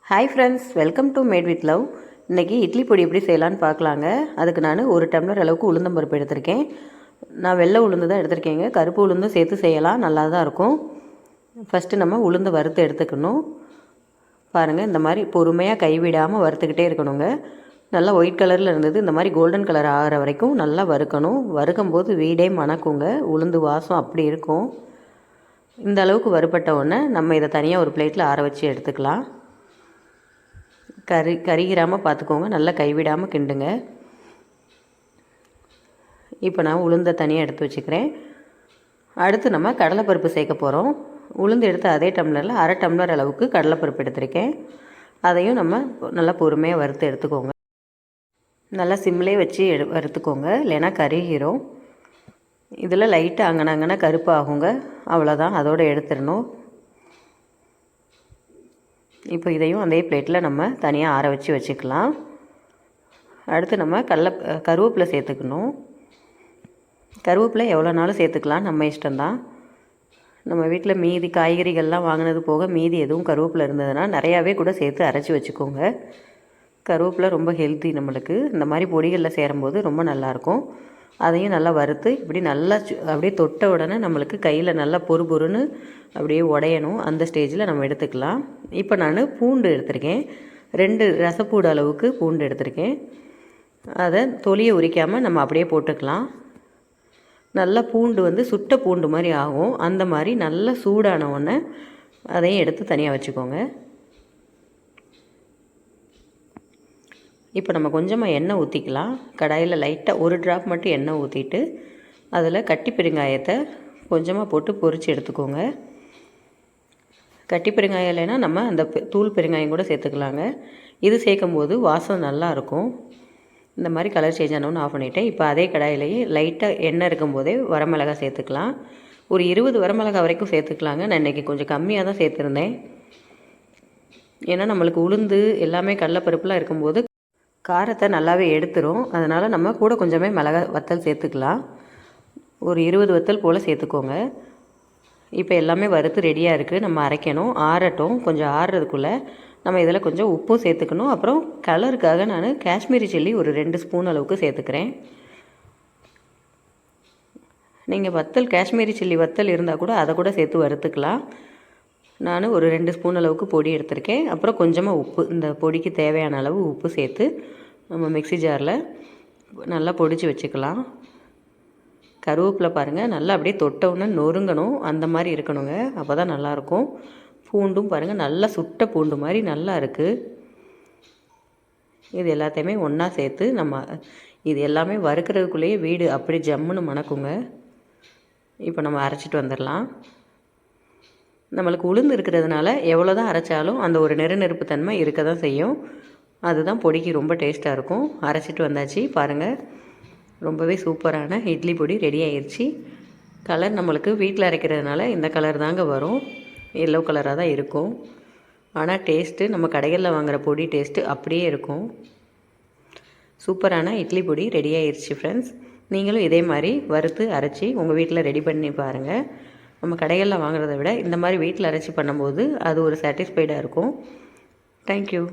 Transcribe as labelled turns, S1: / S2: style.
S1: Hi friends, welcome to mat with love. இன்றைக்கி இட்லி பொடி எப்படி செய்யலான்னு பார்க்கலாங்க. அதுக்கு நான் 1 டம்ளர் அளவுக்கு உளுந்தம்பருப்பு எடுத்திருக்கேன். நான் வெள்ளை உளுந்து தான் எடுத்திருக்கேங்க. கருப்பு உளுந்தும் சேர்த்து செய்யலாம், நல்லா தான் இருக்கும். ஃபஸ்ட்டு நம்ம உளுந்து வறுத்து எடுத்துக்கணும். பாருங்கள், இந்த மாதிரி பொறுமையாக கைவிடாமல் வறுத்துக்கிட்டே இருக்கணுங்க. நல்லா ஒயிட் கலரில் இருந்தது, இந்த மாதிரி கோல்டன் கலர் ஆகிற வரைக்கும் நல்லா வறுக்கணும். வறுக்கும்போது வீடே மணக்குங்க, உளுந்து வாசம் அப்படி இருக்கும். இந்த அளவுக்கு வறுபட்ட உடனே நம்ம இதை தனியாக ஒரு பிளேட்டில் ஆற வச்சு எடுத்துக்கலாம். கரிகிராமல் பார்த்துக்கோங்க, நல்லா கைவிடாமல் கிண்டுங்க. இப்போ நான் உளுந்தை தனியாக எடுத்து வச்சுக்கிறேன். அடுத்து நம்ம கடலைப்பருப்பு சேர்க்க போகிறோம். உளுந்து எடுத்து அதே டம்ளரில் 1/2 டம்ளர் அளவுக்கு கடலைப்பருப்பு எடுத்திருக்கேன். அதையும் நம்ம நல்லா பொறுமையாக வறுத்து எடுத்துக்கோங்க. நல்லா சிம்லேயே வச்சு வறுத்துக்கோங்க, இல்லைன்னா கருகிரும். இதில் லைட்டாக அங்கன கருப்பு ஆகுங்க, அவ்வளோதான், அதோடு எடுத்துடணும். இப்போ இதையும் அதே பிளேட்டில் நம்ம தனியாக ஆற வச்சு வச்சுக்கலாம். அடுத்து நம்ம கருவேப்பிலை சேர்த்துக்கணும். கருவேப்பிலை எவ்வளோ நாளும் சேர்த்துக்கலாம், நம்ம இஷ்டம்தான். நம்ம வீட்டில் மீதி காய்கறிகள்லாம் வாங்கினது போக மீதி எதுவும் கருவேப்பிலை இருந்ததுன்னா நிறையாவே கூட சேர்த்து அரைச்சி வச்சுக்கோங்க. கருவேப்பிலை ரொம்ப ஹெல்த்தி நம்மளுக்கு. இந்த மாதிரி பொடிகளில் சேரும்போது ரொம்ப நல்லாயிருக்கும். அதையும் நல்லா வறுத்து இப்படி நல்லா அப்படியே தொட்ட உடனே நம்மளுக்கு கையில் நல்லா பொறுன்னு அப்படியே உடையணும். அந்த ஸ்டேஜில் நம்ம எடுத்துக்கலாம். இப்போ நான் பூண்டு எடுத்திருக்கேன். 2 ரசப்பூடு அளவுக்கு பூண்டு எடுத்திருக்கேன். அதை தொலியை உரிக்காமல் நம்ம அப்படியே போட்டுக்கலாம். நல்லா பூண்டு சுட்ட பூண்டு மாதிரி ஆகும். அந்த மாதிரி நல்லா சூடான உடனே அதையும் எடுத்து தனியாக வச்சுக்கோங்க. இப்போ நம்ம கொஞ்சமாக எண்ணெய் ஊற்றிக்கலாம். கடாயில் லைட்டாக 1 ட்ராப் மட்டும் எண்ணெய் ஊற்றிட்டு அதில் கட்டி பெருங்காயத்தை கொஞ்சமாக போட்டு பொரித்து எடுத்துக்கோங்க. கட்டி பெருங்காயம் இல்லைன்னா நம்ம அந்த தூள் பெருங்காயம் கூட சேர்த்துக்கலாங்க. இது சேர்க்கும்போது வாசம் நல்லாயிருக்கும். இந்த மாதிரி கலர் சேஞ்ச் ஆனோன்னு ஆஃப் பண்ணிவிட்டேன். இப்போ அதே கடாயிலேயே லைட்டாக எண்ணெய் இருக்கும்போதே வரமிளகாய் சேர்த்துக்கலாம். ஒரு 20 வரமிளகாய் வரைக்கும் சேர்த்துக்கலாங்க. நான் இன்றைக்கி கொஞ்சம் கம்மியாக தான் சேர்த்துருந்தேன். ஏன்னா நம்மளுக்கு உளுந்து எல்லாமே கடலைப்பருப்புலாம் இருக்கும்போது காரத்தை நல்லாவே எடுத்துரும். அதனால் நம்ம கூட கொஞ்சமே மிளகாய் வத்தல் சேர்த்துக்கலாம். ஒரு 20 வத்தல் போல் சேர்த்துக்கோங்க. இப்போ எல்லாமே வறுத்து ரெடியாக இருக்குது. நம்ம அரைக்கணும், ஆறட்டும். கொஞ்சம் ஆறுறதுக்குள்ளே நம்ம இதில் கொஞ்சம் உப்பும் சேர்த்துக்கணும். அப்புறம் கலருக்காக நான் காஷ்மீரி சில்லி ஒரு 2 ஸ்பூன் அளவுக்கு சேர்த்துக்கிறேன். நீங்கள் வத்தல் காஷ்மீரி சில்லி வத்தல் இருந்தால் கூட அதை கூட சேர்த்து வறுத்துக்கலாம். நான் ஒரு 2 ஸ்பூன் அளவுக்கு பொடி எடுத்திருக்கேன். அப்புறம் கொஞ்சமாக உப்பு, இந்த பொடிக்கு தேவையான அளவு உப்பு சேர்த்து நம்ம மிக்ஸி ஜாரில் நல்லா பொடிச்சு வச்சுக்கலாம். கருவேப்பிலை பாருங்கள், நல்லா அப்படியே தொட்டவுடனே நொறுங்கணும், அந்த மாதிரி இருக்கணுங்க. அப்போ தான் நல்லாயிருக்கும். பூண்டும் பாருங்கள், நல்லா சுட்ட பூண்டு மாதிரி நல்லா இருக்குது. இது எல்லாத்தையுமே ஒன்றா சேர்த்து நம்ம இது எல்லாமே வறுக்கிறதுக்குள்ளேயே வீடு அப்படி ஜம்முன்னு மணக்குங்க. இப்போ நம்ம அரைச்சிட்டு வந்துடலாம். நம்மளுக்கு உளுந்து இருக்கிறதுனால எவ்வளோ தான் அரைச்சாலும் அந்த ஒரு நெருப்பு தன்மை இருக்க தான் செய்யும். அதுதான் பொடிக்கு ரொம்ப டேஸ்ட்டாக இருக்கும். அரைச்சிட்டு வந்தாச்சு பாருங்கள், ரொம்பவே சூப்பரான இட்லி பொடி ரெடி ஆயிடுச்சு. கலர் நம்மளுக்கு வீட்டில் அரைக்கிறதுனால இந்த கலர் தாங்க வரும், எல்லோ கலராக தான் இருக்கும். ஆனால் டேஸ்ட்டு நம்ம கடைகளில் வாங்குகிற பொடி டேஸ்ட்டு அப்படியே இருக்கும். சூப்பரான இட்லி பொடி ரெடி ஆயிடுச்சு ஃப்ரெண்ட்ஸ். நீங்களும் இதே மாதிரி வறுத்து அரைச்சி உங்கள் வீட்டில் ரெடி பண்ணி பாருங்கள். நம்ம கடைகளில் வாங்குறத விட இந்த மாதிரி வீட்டில் அரைச்சி பண்ணும்போது அது ஒரு சாட்டிஸ்ஃபைடாக இருக்கும். தேங்க்யூ.